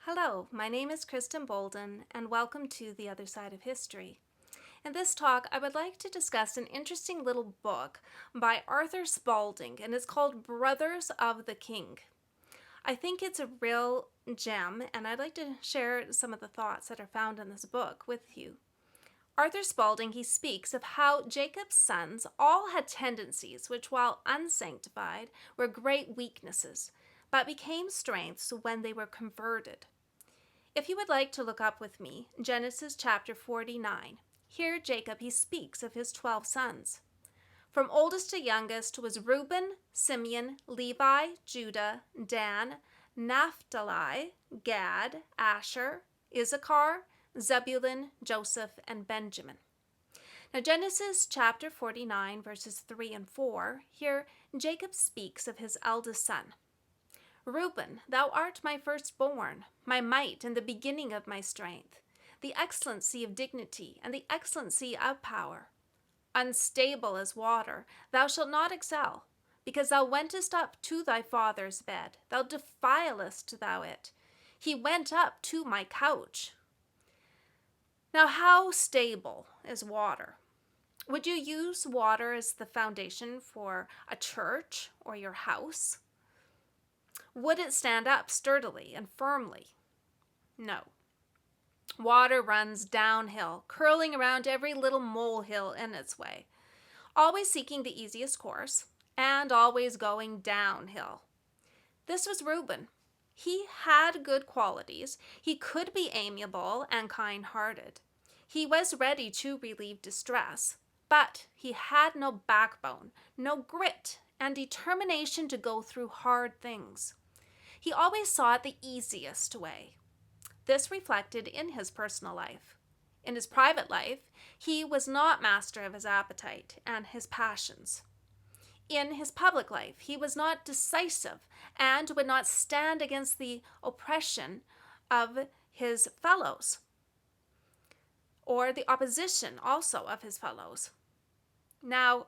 Hello, my name is Kristen Bolden, and welcome to The Other Side of History. In this talk, I would like to discuss an interesting little book by Arthur Spalding, and it's called Brothers of the King. I think it's a real gem, and I'd like to share some of the thoughts that are found in this book with you. Arthur Spalding, he speaks of how Jacob's sons all had tendencies which, while unsanctified, were great weaknesses, but became strengths when they were converted. If you would like to look up with me, Genesis chapter 49, here Jacob, he speaks of his 12 sons. From oldest to youngest was Reuben, Simeon, Levi, Judah, Dan, Naphtali, Gad, Asher, Issachar, Zebulun, Joseph, and Benjamin. Now Genesis chapter 49, verses 3 and 4, here Jacob speaks of his eldest son. Reuben, thou art my firstborn, my might and the beginning of my strength, the excellency of dignity and the excellency of power. Unstable as water, thou shalt not excel, because thou wentest up to thy father's bed, thou defilest thou it. He went up to my couch. Now how stable is water? Would you use water as the foundation for a church or your house? Would it stand up sturdily and firmly? No. Water runs downhill, curling around every little molehill in its way, always seeking the easiest course, and always going downhill. This was Reuben. He had good qualities. He could be amiable and kind-hearted. He was ready to relieve distress, but he had no backbone, no grit, and determination to go through hard things. He always sought the easiest way. This reflected in his personal life. In his private life, he was not master of his appetite and his passions. In his public life, he was not decisive and would not stand against the oppression of his fellows, or the opposition also of his fellows. Now,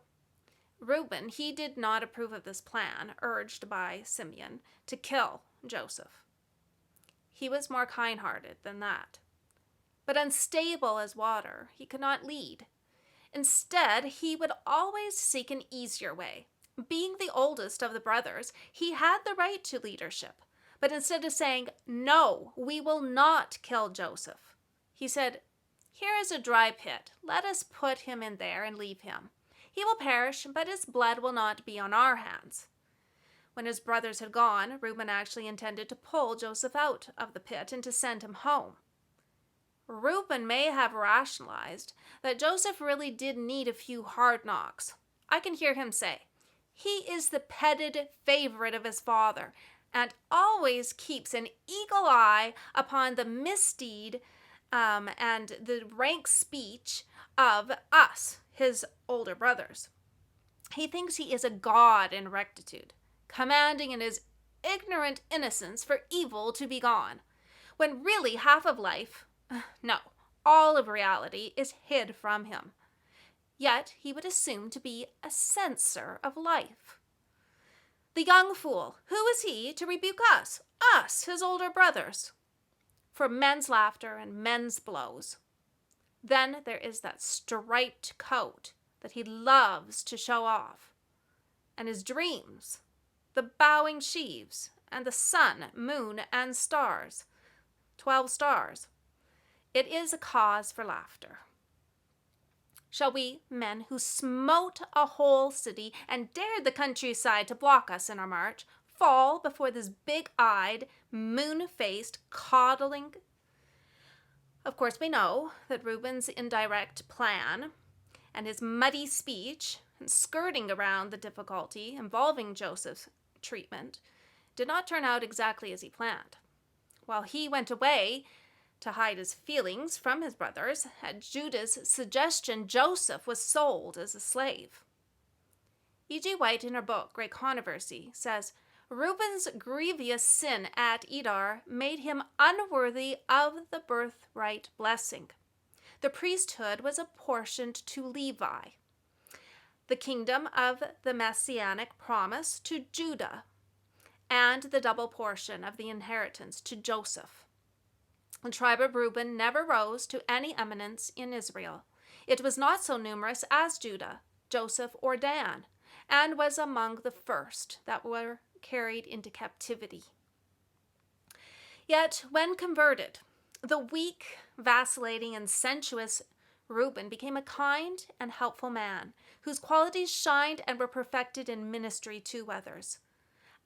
Reuben, he did not approve of this plan urged by Simeon to kill Joseph. He was more kind-hearted than that. But unstable as water, he could not lead. Instead, he would always seek an easier way. Being the oldest of the brothers, he had the right to leadership. But instead of saying, "No, we will not kill Joseph," he said, "Here is a dry pit. Let us put him in there and leave him. He will perish, but his blood will not be on our hands." When his brothers had gone, Reuben actually intended to pull Joseph out of the pit and to send him home. Reuben may have rationalized that Joseph really did need a few hard knocks. I can hear him say, "He is the petted favorite of his father and always keeps an eagle eye upon the misdeed and the rank speech of us, his older brothers. He thinks he is a god in rectitude, commanding in his ignorant innocence for evil to be gone, when really half of life, no, all of reality is hid from him. Yet he would assume to be a censor of life. The young fool, who is he to rebuke us, his older brothers, for men's laughter and men's blows? Then there is that striped coat that he loves to show off, and his dreams, the bowing sheaves, and the sun, moon, and stars, 12 stars. It is a cause for laughter. Shall we, men who smote a whole city and dared the countryside to block us in our march, fall before this big-eyed, moon-faced coddling? Of course, we know that Reuben's indirect plan and his muddy speech and skirting around the difficulty involving Joseph's treatment did not turn out exactly as he planned. While he went away to hide his feelings from his brothers, at Judah's suggestion, Joseph was sold as a slave. E.G. White, in her book, Great Controversy, says, Reuben's grievous sin at Edar made him unworthy of the birthright blessing. The priesthood was apportioned to Levi, the kingdom of the messianic promise to Judah, and the double portion of the inheritance to Joseph. The tribe of Reuben never rose to any eminence in Israel. It was not so numerous as Judah, Joseph, or Dan, and was among the first that were carried into captivity. Yet, when converted, the weak, vacillating, and sensuous Reuben became a kind and helpful man, whose qualities shined and were perfected in ministry to others.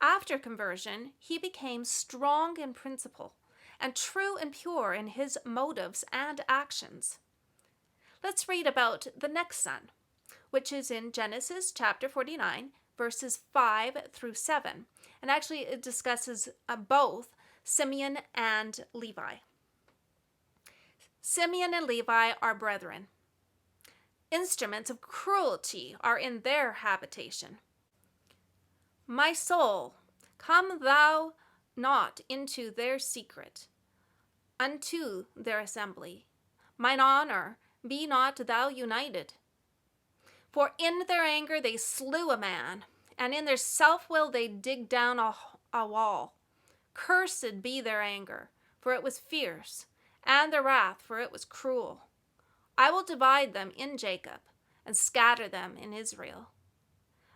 After conversion, he became strong in principle and true and pure in his motives and actions. Let's read about the next son, which is in Genesis chapter 49, verses 5 through 7. And actually, it discusses both Simeon and Levi. Simeon and Levi are brethren. Instruments of cruelty are in their habitation. My soul, come thou not into their secret, unto their assembly. Mine honor, be not thou united. For in their anger they slew a man, and in their self-will they digged down a wall. Cursed be their anger, for it was fierce, and their wrath, for it was cruel. I will divide them in Jacob, and scatter them in Israel.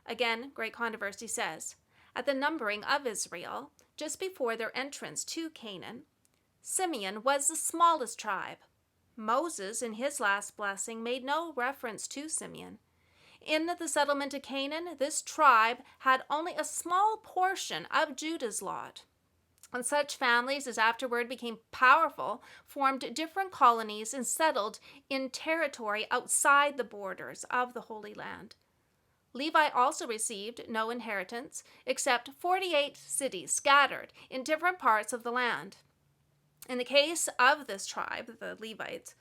Again, Great Controversy says, at the numbering of Israel, just before their entrance to Canaan, Simeon was the smallest tribe. Moses, in his last blessing, made no reference to Simeon. In the settlement of Canaan, this tribe had only a small portion of Judah's lot. And such families as afterward became powerful formed different colonies and settled in territory outside the borders of the Holy Land. Levi also received no inheritance except 48 cities scattered in different parts of the land. In the case of this tribe, the Levites,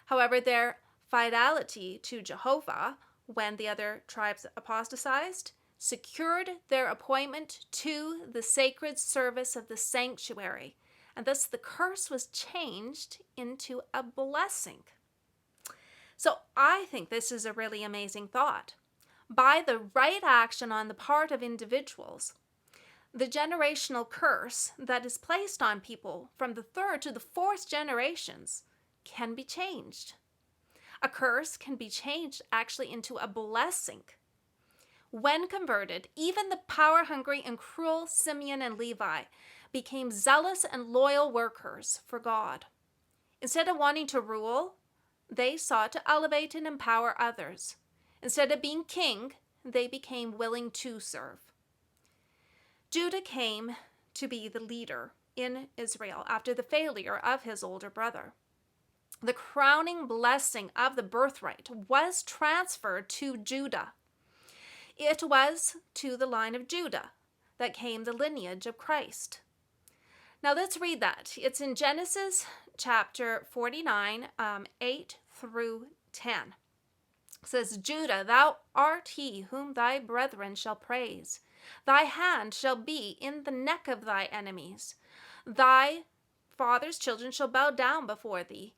however, their fidelity to Jehovah when the other tribes apostatized secured their appointment to the sacred service of the sanctuary, and thus the curse was changed into a blessing. So I think this is a really amazing thought. By the right action on the part of individuals, the generational curse that is placed on people from the third to the fourth generations can be changed. A curse can be changed actually into a blessing. When converted, even the power-hungry and cruel Simeon and Levi became zealous and loyal workers for God. Instead of wanting to rule, they sought to elevate and empower others. Instead of being king, they became willing to serve. Judah came to be the leader in Israel after the failure of his older brother. The crowning blessing of the birthright was transferred to Judah. It was to the line of Judah that came the lineage of Christ. Now let's read that. It's in Genesis chapter 49, 8 through 10. It says, Judah, thou art he whom thy brethren shall praise. Thy hand shall be in the neck of thy enemies. Thy father's children shall bow down before thee.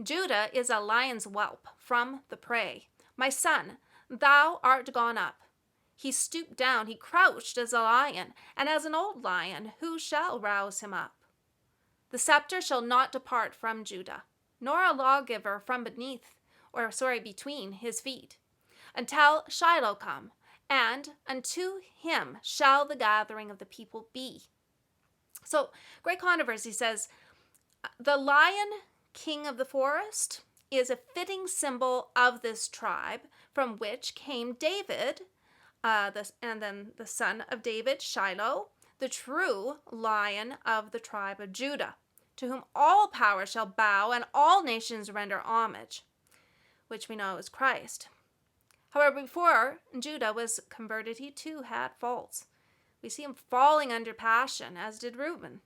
Judah is a lion's whelp from the prey. My son, thou art gone up. He stooped down, he crouched as a lion, and as an old lion, who shall rouse him up? The scepter shall not depart from Judah, nor a lawgiver from between his feet, until Shiloh come, and unto him shall the gathering of the people be. So, Great Controversy says, the lion king of the forest is a fitting symbol of this tribe, from which came David, and then the son of David, Shiloh, the true lion of the tribe of Judah, to whom all power shall bow and all nations render homage, which we know is Christ. However, before Judah was converted, he too had faults. We see him falling under passion, as did Reuben.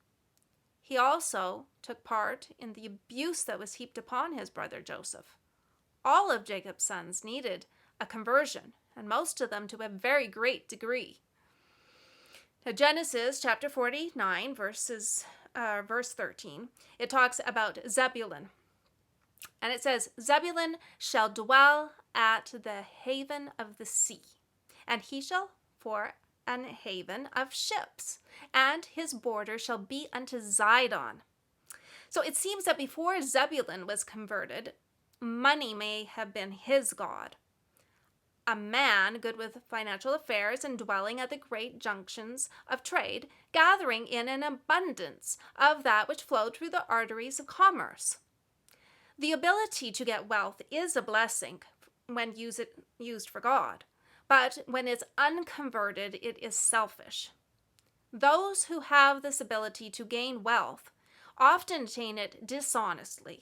He also took part in the abuse that was heaped upon his brother Joseph. All of Jacob's sons needed a conversion, and most of them to a very great degree. Now, Genesis chapter 49, verse 13, it talks about Zebulun. And it says, Zebulun shall dwell at the haven of the sea, and he shall for an haven of ships, and his border shall be unto Zidon. So it seems that before Zebulun was converted, money may have been his god. A man good with financial affairs and dwelling at the great junctions of trade, gathering in an abundance of that which flowed through the arteries of commerce. The ability to get wealth is a blessing when used for God, but when it's unconverted, it is selfish. Those who have this ability to gain wealth often attain it dishonestly.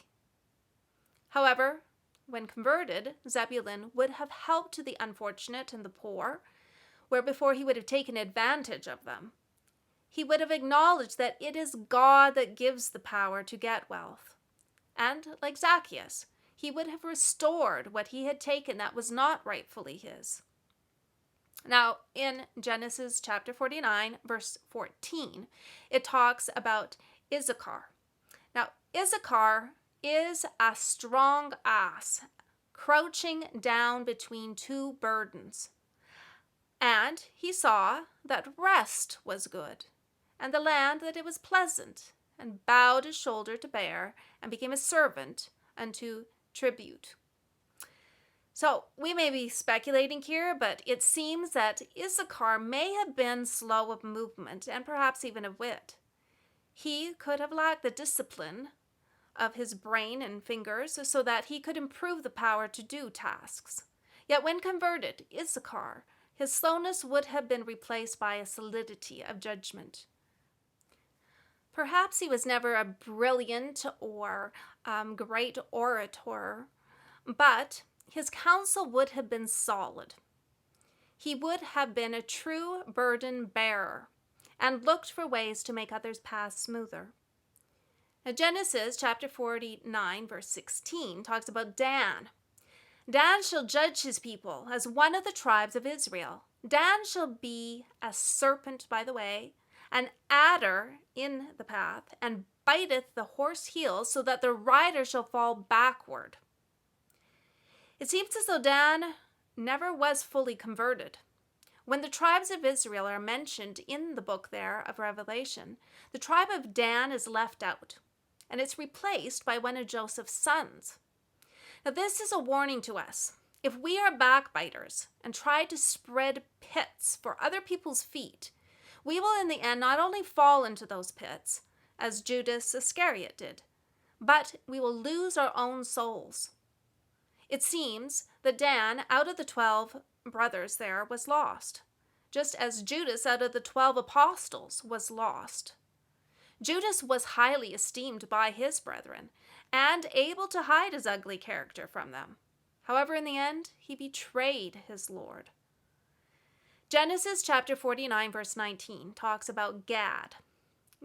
However, when converted, Zebulun would have helped the unfortunate and the poor, where before he would have taken advantage of them. He would have acknowledged that it is God that gives the power to get wealth. And, like Zacchaeus, he would have restored what he had taken that was not rightfully his. Now, in Genesis chapter 49, verse 14, it talks about Issachar. Now, Issachar is a strong ass, crouching down between two burdens. And he saw that rest was good, and the land that it was pleasant, and bowed his shoulder to bear, and became a servant unto tribute. So we may be speculating here, but it seems that Issachar may have been slow of movement and perhaps even of wit. He could have lacked the discipline of his brain and fingers so that he could improve the power to do tasks. Yet when converted, Issachar, his slowness would have been replaced by a solidity of judgment. Perhaps he was never a brilliant or great orator, but his counsel would have been solid. He would have been a true burden bearer and looked for ways to make others pass smoother. Now, Genesis chapter 49, verse 16 talks about Dan. Dan shall judge his people as one of the tribes of Israel. Dan shall be a serpent by the way, an adder in the path, and biteth the horse heels, so that the rider shall fall backward. It seems as though Dan never was fully converted. When the tribes of Israel are mentioned in the book there of Revelation, the tribe of Dan is left out, and it's replaced by one of Joseph's sons. Now, this is a warning to us. If we are backbiters and try to spread pits for other people's feet, we will in the end not only fall into those pits, as Judas Iscariot did, but we will lose our own souls. It seems that Dan, out of the 12 brothers there, was lost, just as Judas, out of the 12 apostles, was lost. Judas was highly esteemed by his brethren and able to hide his ugly character from them. However, in the end, he betrayed his Lord. Genesis chapter 49, verse 19 talks about Gad.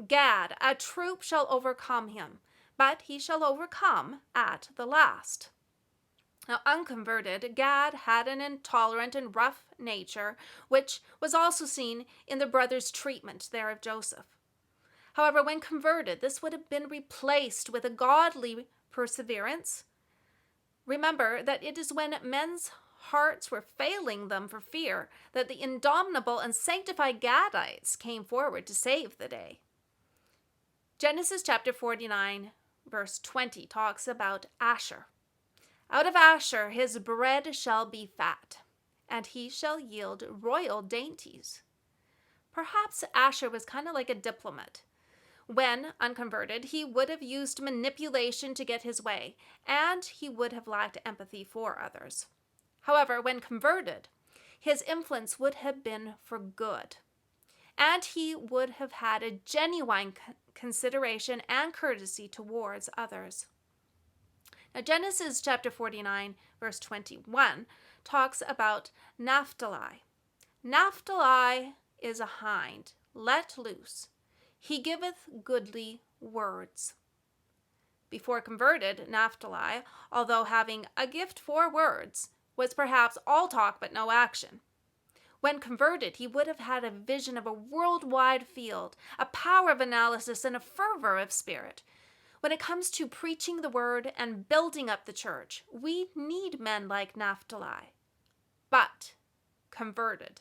Gad, a troop shall overcome him, but he shall overcome at the last. Now, unconverted, Gad had an intolerant and rough nature, which was also seen in the brothers' treatment there of Joseph. However, when converted, this would have been replaced with a godly perseverance. Remember that it is when men's hearts were failing them for fear that the indomitable and sanctified Gadites came forward to save the day. Genesis chapter 49, verse 20 talks about Asher. Out of Asher his bread shall be fat, and he shall yield royal dainties. Perhaps Asher was kind of like a diplomat. When unconverted, he would have used manipulation to get his way, and he would have lacked empathy for others. However, when converted, his influence would have been for good, and he would have had a genuine consideration and courtesy towards others. Now, Genesis chapter 49, verse 21 talks about Naphtali. Naphtali is a hind, let loose. He giveth goodly words. Before converted, Naphtali, although having a gift for words, was perhaps all talk but no action. When converted, he would have had a vision of a worldwide field, a power of analysis, and a fervor of spirit. When it comes to preaching the word and building up the church, we need men like Naphtali, but converted.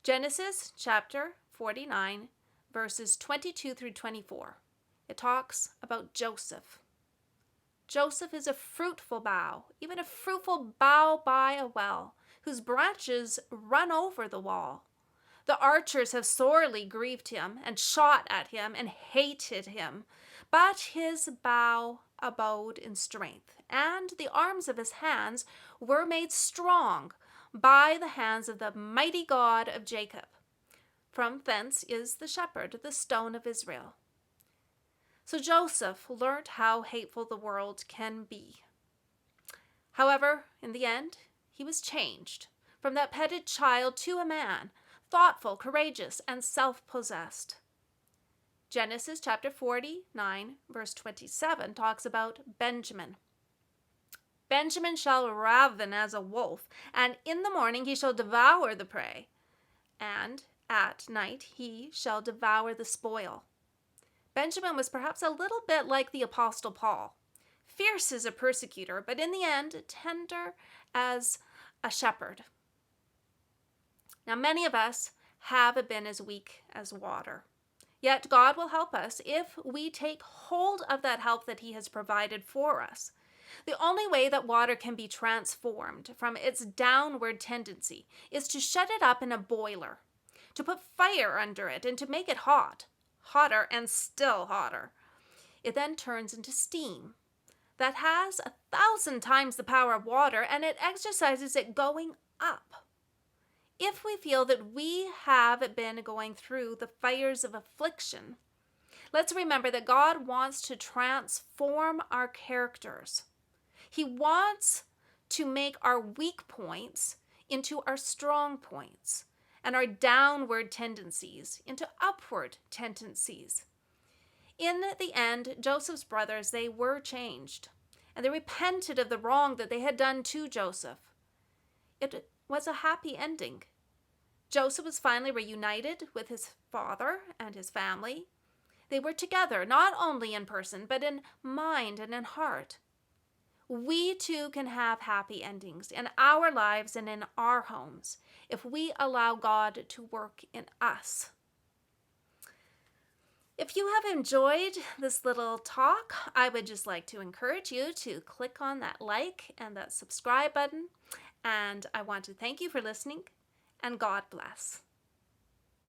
Genesis chapter 49, verses 22 through 24. It talks about Joseph. Joseph is a fruitful bough, even a fruitful bough by a well, whose branches run over the wall. The archers have sorely grieved him, and shot at him, and hated him. But his bough abode in strength, and the arms of his hands were made strong by the hands of the mighty God of Jacob. From thence is the shepherd, the stone of Israel. So Joseph learnt how hateful the world can be. However, in the end, he was changed from that petted child to a man, thoughtful, courageous, and self-possessed. Genesis chapter 49, verse 27 talks about Benjamin. Benjamin shall raven as a wolf, and in the morning he shall devour the prey, and at night he shall devour the spoil. Benjamin was perhaps a little bit like the Apostle Paul, fierce as a persecutor, but in the end, tender as a shepherd. Now, many of us have been as weak as water. Yet God will help us if we take hold of that help that He has provided for us. The only way that water can be transformed from its downward tendency is to shut it up in a boiler, to put fire under it, and to make it hot. Hotter and still hotter. It then turns into steam that has 1,000 times the power of water, and it exercises it going up. If we feel that we have been going through the fires of affliction, let's remember that God wants to transform our characters. He wants to make our weak points into our strong points, and our downward tendencies into upward tendencies. In the end, Joseph's brothers, they were changed, and they repented of the wrong that they had done to Joseph. It was a happy ending. Joseph was finally reunited with his father and his family. They were together, not only in person, but in mind and in heart. We too can have happy endings in our lives and in our homes if we allow God to work in us. If you have enjoyed this little talk, I would just like to encourage you to click on that like and that subscribe button. And I want to thank you for listening, and God bless.